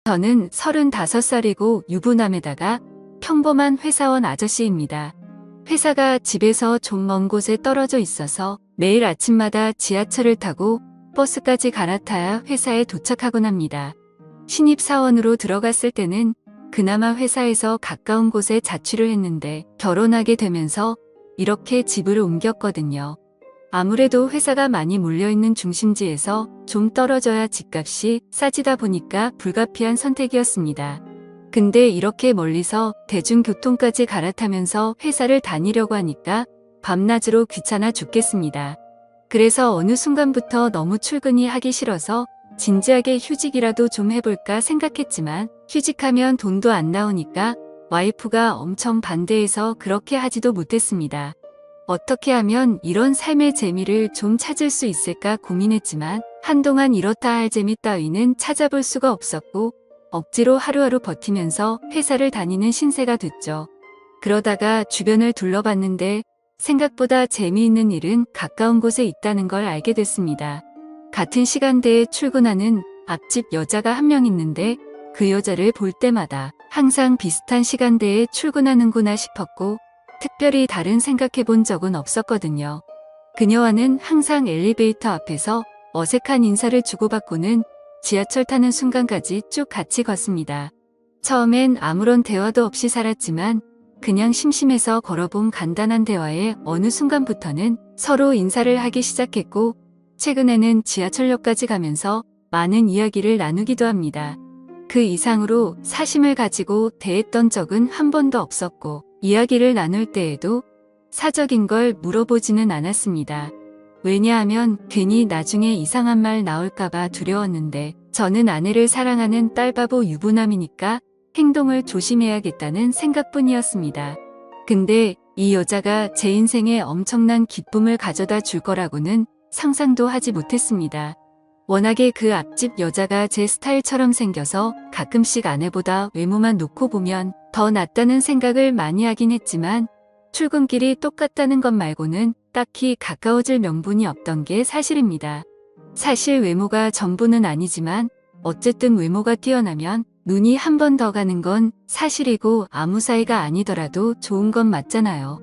저는 35살이고 유부남에다가 평범한 회사원 아저씨입니다. 회사가 집에서 좀 먼 곳에 떨어져 있어서 매일 아침마다 지하철을 타고 버스까지 갈아타야 회사에 도착하곤 합니다. 신입사원으로 들어갔을 때는 그나마 회사에서 가까운 곳에 자취를 했는데 결혼하게 되면서 이렇게 집을 옮겼거든요. 아무래도 회사가 많이 몰려있는 중심지에서 좀 떨어져야 집값이 싸지다 보니까 불가피한 선택이었습니다. 근데 이렇게 멀리서 대중교통까지 갈아타면서 회사를 다니려고 하니까 밤낮으로 귀찮아 죽겠습니다. 그래서 어느 순간부터 너무 출근이 하기 싫어서 진지하게 휴직이라도 좀 해볼까 생각했지만 휴직하면 돈도 안 나오니까 와이프가 엄청 반대해서 그렇게 하지도 못했습니다. 어떻게 하면 이런 삶의 재미를 좀 찾을 수 있을까 고민했지만 한동안 이렇다 할 재미 따위는 찾아볼 수가 없었고 억지로 하루하루 버티면서 회사를 다니는 신세가 됐죠. 그러다가 주변을 둘러봤는데 생각보다 재미있는 일은 가까운 곳에 있다는 걸 알게 됐습니다. 같은 시간대에 출근하는 앞집 여자가 한 명 있는데 그 여자를 볼 때마다 항상 비슷한 시간대에 출근하는구나 싶었고 특별히 다른 생각해 본 적은 없었거든요. 그녀와는 항상 엘리베이터 앞에서 어색한 인사를 주고받고는 지하철 타는 순간까지 쭉 같이 걷습니다. 처음엔 아무런 대화도 없이 살았지만 그냥 심심해서 걸어본 간단한 대화에 어느 순간부터는 서로 인사를 하기 시작했고 최근에는 지하철역까지 가면서 많은 이야기를 나누기도 합니다. 그 이상으로 사심을 가지고 대했던 적은 한 번도 없었고 이야기를 나눌 때에도 사적인 걸 물어보지는 않았습니다. 왜냐하면 괜히 나중에 이상한 말 나올까봐 두려웠는데 저는 아내를 사랑하는 딸바보 유부남이니까 행동을 조심해야겠다는 생각뿐이었습니다. 근데 이 여자가 제 인생에 엄청난 기쁨을 가져다 줄 거라고는 상상도 하지 못했습니다. 워낙에 그 앞집 여자가 제 스타일처럼 생겨서 가끔씩 아내보다 외모만 놓고 보면 더 낫다는 생각을 많이 하긴 했지만 출근길이 똑같다는 것 말고는 딱히 가까워질 명분이 없던 게 사실입니다. 사실 외모가 전부는 아니지만 어쨌든 외모가 뛰어나면 눈이 한 번 더 가는 건 사실이고 아무 사이가 아니더라도 좋은 건 맞잖아요.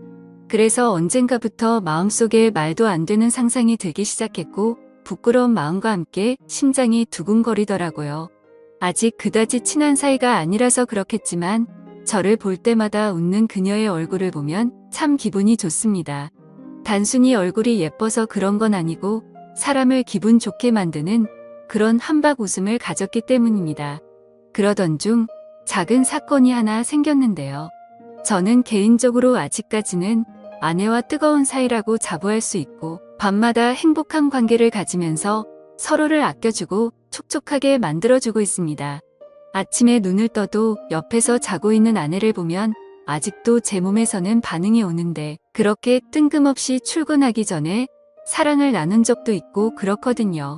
그래서 언젠가부터 마음속에 말도 안 되는 상상이 들기 시작했고 부끄러운 마음과 함께 심장이 두근거리더라고요. 아직 그다지 친한 사이가 아니라서 그렇겠지만 저를 볼 때마다 웃는 그녀의 얼굴을 보면 참 기분이 좋습니다. 단순히 얼굴이 예뻐서 그런 건 아니고 사람을 기분 좋게 만드는 그런 한박 웃음을 가졌기 때문입니다. 그러던 중 작은 사건이 하나 생겼는데요. 저는 개인적으로 아직까지는 아내와 뜨거운 사이라고 자부할 수 있고 밤마다 행복한 관계를 가지면서 서로를 아껴주고 촉촉하게 만들어주고 있습니다. 아침에 눈을 떠도 옆에서 자고 있는 아내를 보면 아직도 제 몸에서는 반응이 오는데 그렇게 뜬금없이 출근하기 전에 사랑을 나눈 적도 있고 그렇거든요.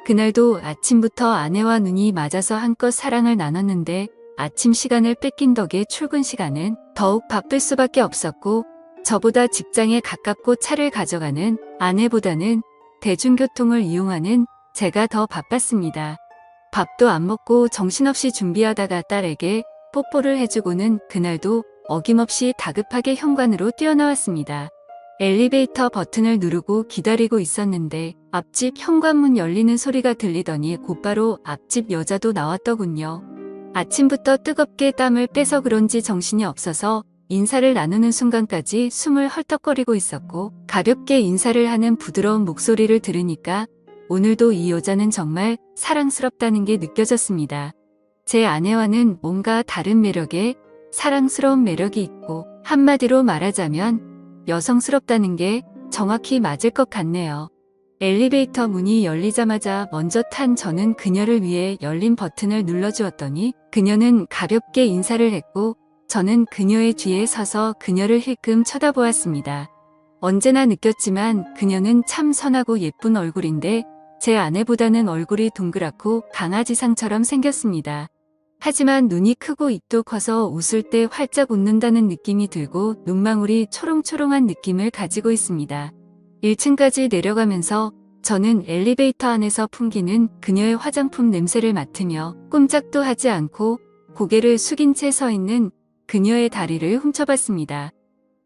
그날도 아침부터 아내와 눈이 맞아서 한껏 사랑을 나눴는데 아침 시간을 뺏긴 덕에 출근 시간은 더욱 바쁠 수밖에 없었고 저보다 직장에 가깝고 차를 가져가는 아내보다는 대중교통을 이용하는 제가 더 바빴습니다. 밥도 안 먹고 정신없이 준비하다가 딸에게 뽀뽀를 해주고는 그날도 어김없이 다급하게 현관으로 뛰어나왔습니다. 엘리베이터 버튼을 누르고 기다리고 있었는데 앞집 현관문 열리는 소리가 들리더니 곧바로 앞집 여자도 나왔더군요. 아침부터 뜨겁게 땀을 빼서 그런지 정신이 없어서 인사를 나누는 순간까지 숨을 헐떡거리고 있었고 가볍게 인사를 하는 부드러운 목소리를 들으니까 오늘도 이 여자는 정말 사랑스럽다는 게 느껴졌습니다. 제 아내와는 뭔가 다른 매력에 사랑스러운 매력이 있고 한마디로 말하자면 여성스럽다는 게 정확히 맞을 것 같네요. 엘리베이터 문이 열리자마자 먼저 탄 저는 그녀를 위해 열린 버튼을 눌러주었더니 그녀는 가볍게 인사를 했고 저는 그녀의 뒤에 서서 그녀를 힐끔 쳐다보았습니다. 언제나 느꼈지만 그녀는 참 선하고 예쁜 얼굴인데 제 아내보다는 얼굴이 동그랗고 강아지상처럼 생겼습니다. 하지만 눈이 크고 입도 커서 웃을 때 활짝 웃는다는 느낌이 들고 눈망울이 초롱초롱한 느낌을 가지고 있습니다. 1층까지 내려가면서 저는 엘리베이터 안에서 풍기는 그녀의 화장품 냄새를 맡으며 꼼짝도 하지 않고 고개를 숙인 채 서 있는 그녀의 다리를 훔쳐봤습니다.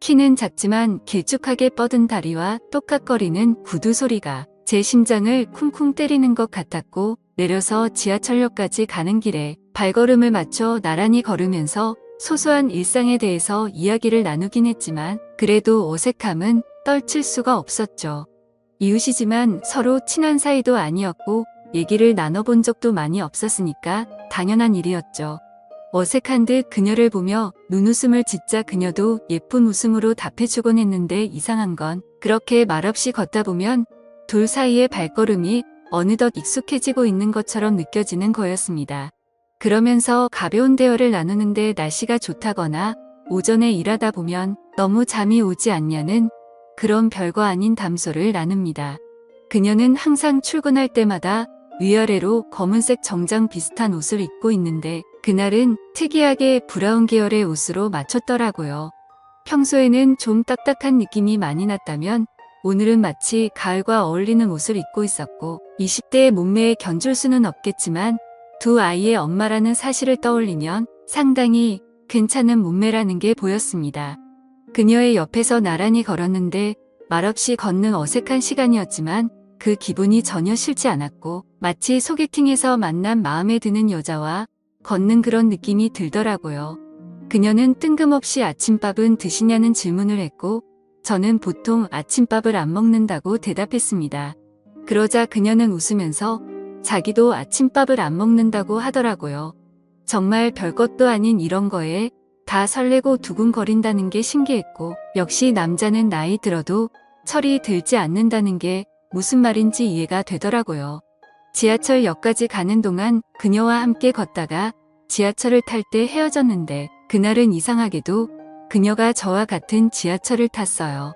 키는 작지만 길쭉하게 뻗은 다리와 똑깍거리는 구두 소리가 제 심장을 쿵쿵 때리는 것 같았고, 내려서 지하철역까지 가는 길에 발걸음을 맞춰 나란히 걸으면서 소소한 일상에 대해서 이야기를 나누긴 했지만 그래도 어색함은 떨칠 수가 없었죠. 이웃이지만 서로 친한 사이도 아니었고 얘기를 나눠본 적도 많이 없었으니까 당연한 일이었죠. 어색한 듯 그녀를 보며 눈웃음을 짓자 그녀도 예쁜 웃음으로 답해주곤 했는데, 이상한 건 그렇게 말없이 걷다 보면 둘 사이의 발걸음이 어느덧 익숙해지고 있는 것처럼 느껴지는 거였습니다. 그러면서 가벼운 대화를 나누는데 날씨가 좋다거나 오전에 일하다 보면 너무 잠이 오지 않냐는 그런 별거 아닌 담소를 나눕니다. 그녀는 항상 출근할 때마다 위아래로 검은색 정장 비슷한 옷을 입고 있는데 그날은 특이하게 브라운 계열의 옷으로 맞췄더라고요. 평소에는 좀 딱딱한 느낌이 많이 났다면 오늘은 마치 가을과 어울리는 옷을 입고 있었고, 20대의 몸매에 견줄 수는 없겠지만 두 아이의 엄마라는 사실을 떠올리면 상당히 괜찮은 몸매라는 게 보였습니다. 그녀의 옆에서 나란히 걸었는데 말없이 걷는 어색한 시간이었지만 그 기분이 전혀 싫지 않았고, 마치 소개팅에서 만난 마음에 드는 여자와 걷는 그런 느낌이 들더라고요. 그녀는 뜬금없이 아침밥은 드시냐는 질문을 했고, 저는 보통 아침밥을 안 먹는다고 대답했습니다. 그러자 그녀는 웃으면서 자기도 아침밥을 안 먹는다고 하더라고요. 정말 별것도 아닌 이런 거에 다 설레고 두근거린다는 게 신기했고, 역시 남자는 나이 들어도 철이 들지 않는다는 게 무슨 말인지 이해가 되더라고요. 지하철역까지 가는 동안 그녀와 함께 걷다가 지하철을 탈 때 헤어졌는데, 그날은 이상하게도 그녀가 저와 같은 지하철을 탔어요.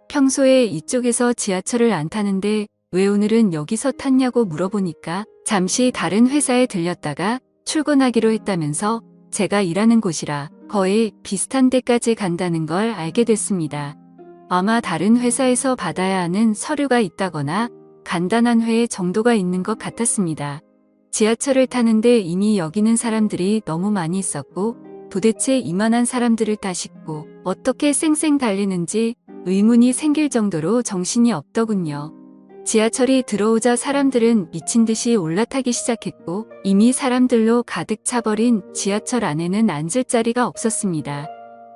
평소에 이쪽에서 지하철을 안 타는데 왜 오늘은 여기서 탔냐고 물어보니까 잠시 다른 회사에 들렸다가 출근하기로 했다면서 제가 일하는 곳이라 거의 비슷한 데까지 간다는 걸 알게 됐습니다. 아마 다른 회사에서 받아야 하는 서류가 있다거나 간단한 회의 정도가 있는 것 같았습니다. 지하철을 타는데 이미 여기는 사람들이 너무 많이 있었고, 도대체 이만한 사람들을 다 싣고 어떻게 쌩쌩 달리는지 의문이 생길 정도로 정신이 없더군요. 지하철이 들어오자 사람들은 미친 듯이 올라타기 시작했고, 이미 사람들로 가득 차버린 지하철 안에는 앉을 자리가 없었습니다.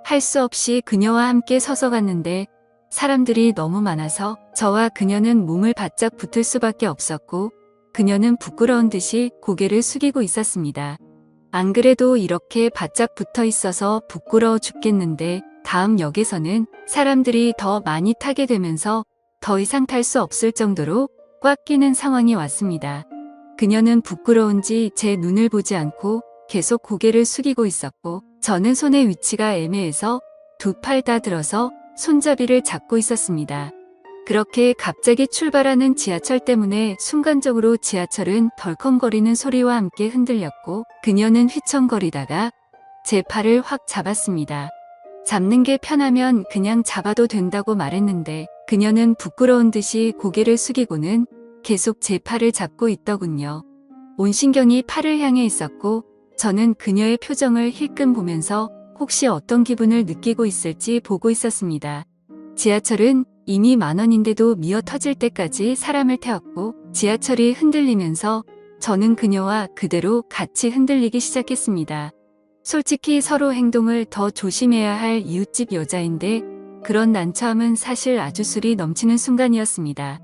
할 수 없이 그녀와 함께 서서 갔는데 사람들이 너무 많아서 저와 그녀는 몸을 바짝 붙을 수밖에 없었고, 그녀는 부끄러운 듯이 고개를 숙이고 있었습니다. 안 그래도 이렇게 바짝 붙어 있어서 부끄러워 죽겠는데 다음 역에서는 사람들이 더 많이 타게 되면서 더 이상 탈 수 없을 정도로 꽉 끼는 상황이 왔습니다. 그녀는 부끄러운지 제 눈을 보지 않고 계속 고개를 숙이고 있었고, 저는 손의 위치가 애매해서 두 팔 다 들어서 손잡이를 잡고 있었습니다. 그렇게 갑자기 출발하는 지하철 때문에 순간적으로 지하철은 덜컹거리는 소리와 함께 흔들렸고, 그녀는 휘청거리다가 제 팔을 확 잡았습니다. 잡는 게 편하면 그냥 잡아도 된다고 말했는데 그녀는 부끄러운 듯이 고개를 숙이고는 계속 제 팔을 잡고 있더군요. 온 신경이 팔을 향해 있었고, 저는 그녀의 표정을 힐끔 보면서 혹시 어떤 기분을 느끼고 있을지 보고 있었습니다. 지하철은 이미 만원인데도 미어 터질 때까지 사람을 태웠고, 지하철이 흔들리면서 저는 그녀와 그대로 같이 흔들리기 시작했습니다. 솔직히 서로 행동을 더 조심해야 할 이웃집 여자인데 그런 난처함은 사실 아주 술이 넘치는 순간이었습니다.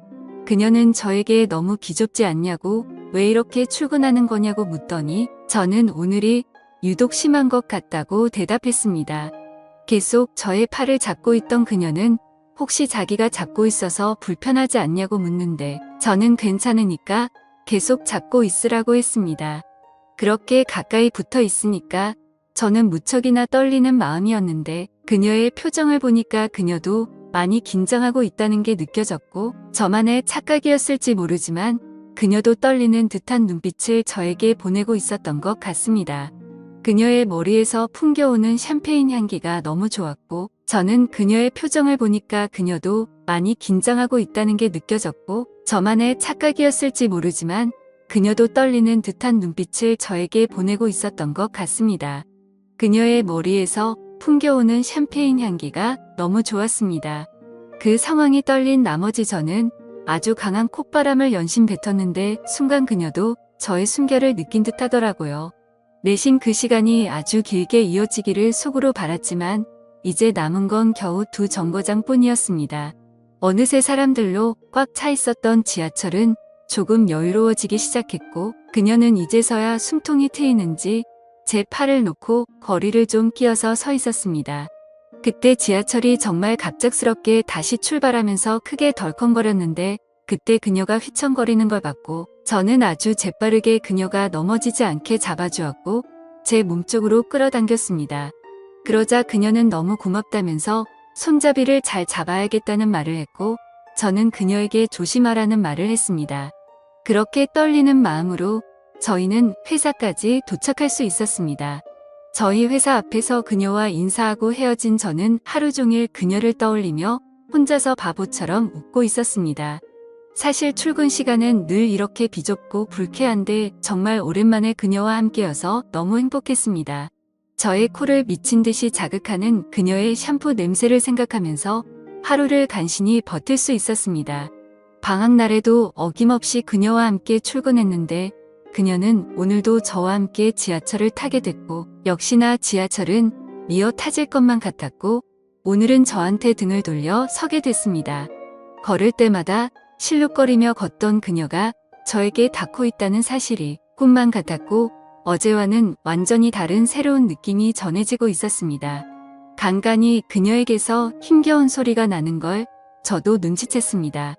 그녀는 저에게 너무 기좁지 않냐고, 왜 이렇게 출근하는 거냐고 묻더니 저는 오늘이 유독 심한 것 같다고 대답했습니다. 계속 저의 팔을 잡고 있던 그녀는 혹시 자기가 잡고 있어서 불편하지 않냐고 묻는데 저는 괜찮으니까 계속 잡고 있으라고 했습니다. 그렇게 가까이 붙어 있으니까 저는 무척이나 떨리는 마음이었는데 그녀의 표정을 보니까 그녀도 많이 긴장하고 있다는 게 느껴졌고, 저만의 착각이었을지 모르지만 그녀도 떨리는 듯한 눈빛을 저에게 보내고 있었던 것 같습니다. 그녀의 머리에서 풍겨오는 샴페인 향기가 너무 좋았고, 저는 그녀의 표정을 보니까 그녀도 많이 긴장하고 있다는 게 느껴졌고 저만의 착각이었을지 모르지만 그녀도 떨리는 듯한 눈빛을 저에게 보내고 있었던 것 같습니다. 그녀의 머리에서 풍겨오는 샴페인 향기가 너무 좋았습니다. 그 상황이 떨린 나머지 저는 아주 강한 콧바람을 연신 뱉었는데 순간 그녀도 저의 숨결을 느낀 듯 하더라고요. 내심 그 시간이 아주 길게 이어지기를 속으로 바랐지만 이제 남은 건 겨우 2정거장 뿐이었습니다. 어느새 사람들로 꽉 차 있었던 지하철은 조금 여유로워지기 시작했고 그녀는 이제서야 숨통이 트이는지 제 팔을 놓고 거리를 좀 끼어서 서 있었습니다. 그때 지하철이 정말 갑작스럽게 다시 출발하면서 크게 덜컹거렸는데 그때 그녀가 휘청거리는 걸 봤고 저는 아주 재빠르게 그녀가 넘어지지 않게 잡아주었고 제 몸쪽으로 끌어당겼습니다. 그러자 그녀는 너무 고맙다면서 손잡이를 잘 잡아야겠다는 말을 했고 저는 그녀에게 조심하라는 말을 했습니다. 그렇게 떨리는 마음으로 저희는 회사까지 도착할 수 있었습니다. 저희 회사 앞에서 그녀와 인사하고 헤어진 저는 하루 종일 그녀를 떠올리며 혼자서 바보처럼 웃고 있었습니다. 사실 출근 시간은 늘 이렇게 비좁고 불쾌한데 정말 오랜만에 그녀와 함께여서 너무 행복했습니다. 저의 코를 미친 듯이 자극하는 그녀의 샴푸 냄새를 생각하면서 하루를 간신히 버틸 수 있었습니다. 방학날에도 어김없이 그녀와 함께 출근했는데 그녀는 오늘도 저와 함께 지하철을 타게 됐고 역시나 지하철은 미어 타질 것만 같았고 오늘은 저한테 등을 돌려 서게 됐습니다. 걸을 때마다 실룩거리며 걷던 그녀가 저에게 닿고 있다는 사실이 꿈만 같았고 어제와는 완전히 다른 새로운 느낌이 전해지고 있었습니다. 간간히 그녀에게서 힘겨운 소리가 나는 걸 저도 눈치챘습니다.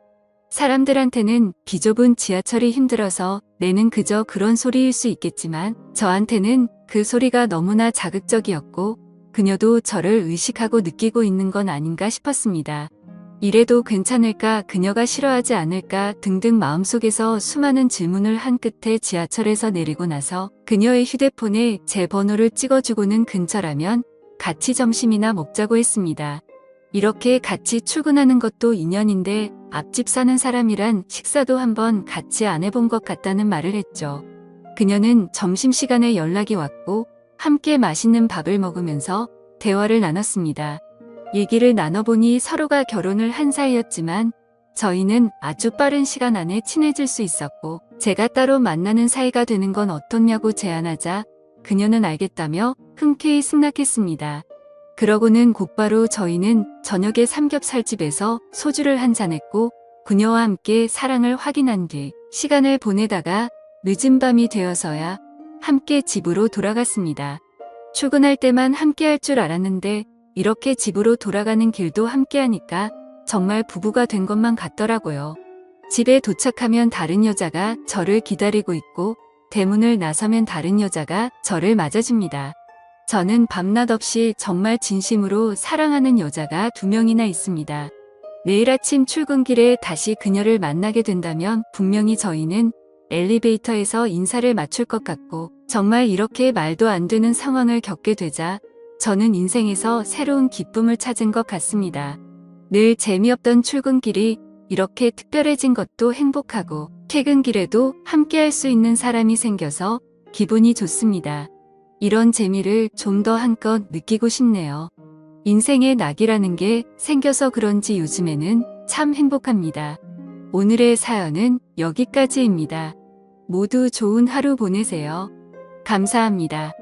사람들한테는 비좁은 지하철이 힘들어서 내는 그저 그런 소리일 수 있겠지만 저한테는 그 소리가 너무나 자극적이었고 그녀도 저를 의식하고 느끼고 있는 건 아닌가 싶었습니다. 이래도 괜찮을까, 그녀가 싫어하지 않을까 등등 마음속에서 수많은 질문을 한 끝에 지하철에서 내리고 나서 그녀의 휴대폰에 제 번호를 찍어주고는 근처라면 같이 점심이나 먹자고 했습니다. 이렇게 같이 출근하는 것도 인연인데 앞집 사는 사람이란 식사도 한번 같이 안 해본 것 같다는 말을 했죠. 그녀는 점심시간에 연락이 왔고 함께 맛있는 밥을 먹으면서 대화를 나눴습니다. 얘기를 나눠보니 서로가 결혼을 한 사이였지만 저희는 아주 빠른 시간 안에 친해질 수 있었고 제가 따로 만나는 사이가 되는 건 어떻냐고 제안하자 그녀는 알겠다며 흔쾌히 승낙했습니다. 그러고는 곧바로 저희는 저녁에 삼겹살집에서 소주를 한잔 했고 그녀와 함께 사랑을 확인한 뒤 시간을 보내다가 늦은 밤이 되어서야 함께 집으로 돌아갔습니다. 출근할 때만 함께 할 줄 알았는데 이렇게 집으로 돌아가는 길도 함께하니까 정말 부부가 된 것만 같더라고요. 집에 도착하면 다른 여자가 저를 기다리고 있고 대문을 나서면 다른 여자가 저를 맞아줍니다. 저는 밤낮 없이 정말 진심으로 사랑하는 여자가 2명이나 있습니다. 내일 아침 출근길에 다시 그녀를 만나게 된다면 분명히 저희는 엘리베이터에서 인사를 맞출 것 같고 정말 이렇게 말도 안 되는 상황을 겪게 되자 저는 인생에서 새로운 기쁨을 찾은 것 같습니다. 늘 재미없던 출근길이 이렇게 특별해진 것도 행복하고 퇴근길에도 함께할 수 있는 사람이 생겨서 기분이 좋습니다. 이런 재미를 좀 더 한껏 느끼고 싶네요. 인생의 낙이라는 게 생겨서 그런지 요즘에는 참 행복합니다. 오늘의 사연은 여기까지입니다. 모두 좋은 하루 보내세요. 감사합니다.